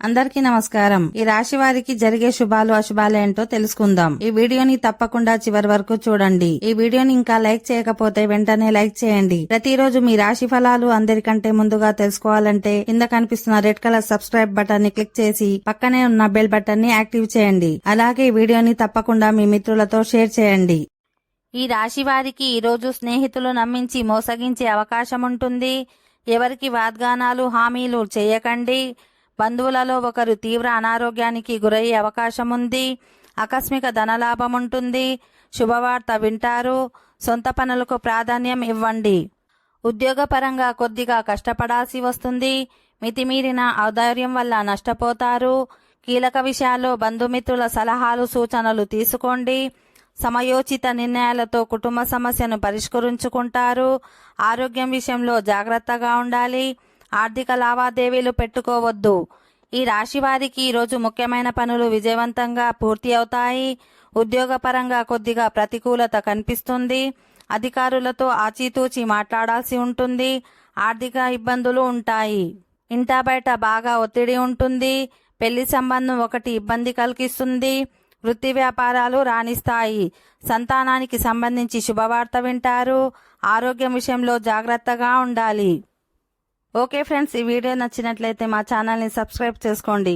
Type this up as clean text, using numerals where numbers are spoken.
అందరికీ నమస్కారం. ఈ రాశి వారికి జరిగే శుభాలు అశుభాలు ఏంటో తెలుసుకుందాం. ఈ వీడియోని తప్పకుండా చివరి వరకు చూడండి. ఈ వీడియోని ఇంకా లైక్ చేయకపోతే వెంటనే లైక్ చేయండి. ప్రతిరోజు మీ రాశి ఫలాలు అందరికంటే ముందుగా తెలుసుకోవాలంటే కింద కనిపిస్తున్న రెడ్ కలర్ సబ్స్క్రైబ్ బటన్ ని క్లిక్ చేసి పక్కనే ఉన్న బెల్ బటన్ ని యాక్టివ్ చేయండి. అలాగే ఈ వీడియోని తప్పకుండా మీ మిత్రులతో షేర్ చేయండి. ఈ రాశి వారికి ఈరోజు స్నేహితులు నమ్మించి మోసగించే అవకాశం ఉంటుంది. ఎవరికి వాగ్దానాలు హామీలు చేయకండి. బంధువులలో ఒకరు తీవ్ర అనారోగ్యానికి గురయ్యే అవకాశం ఉంది. ఆకస్మిక ధనలాభం ఉంటుంది. శుభవార్త వింటారు. సొంత పనులకు ప్రాధాన్యం ఇవ్వండి. ఉద్యోగపరంగా కొద్దిగా కష్టపడాల్సి వస్తుంది. మితిమీరిన ఔదార్యం వల్ల నష్టపోతారు. కీలక విషయాల్లో బంధుమిత్రుల సలహాలు సూచనలు తీసుకోండి. సమయోచిత నిర్ణయాలతో కుటుంబ సమస్యను పరిష్కరించుకుంటారు. ఆరోగ్యం విషయంలో జాగ్రత్తగా ఉండాలి. ఆర్థిక లావాదేవీలు పెట్టుకోవద్దు. ఈ రాశి వారికి ఈరోజు ముఖ్యమైన పనులు విజయవంతంగా పూర్తి అవుతాయి. ఉద్యోగపరంగా కొద్దిగా ప్రతికూలత కనిపిస్తుంది. అధికారులతో ఆచితూచి మాట్లాడాల్సి ఉంటుంది. ఆర్థిక ఇబ్బందులు ఉంటాయి. ఇంటా బయట బాగా ఒత్తిడి ఉంటుంది. పెళ్లి సంబంధం ఒకటి ఇబ్బంది కలిగిస్తుంది. వృత్తి వ్యాపారాలు రాణిస్తాయి. సంతానానికి సంబంధించి శుభవార్త వింటారు. ఆరోగ్యం విషయంలో జాగ్రత్తగా ఉండాలి. ఓకే ఫ్రెండ్స్, ఈ వీడియో నచ్చినట్లయితే మా ఛానల్ని సబ్స్క్రైబ్ చేసుకోండి.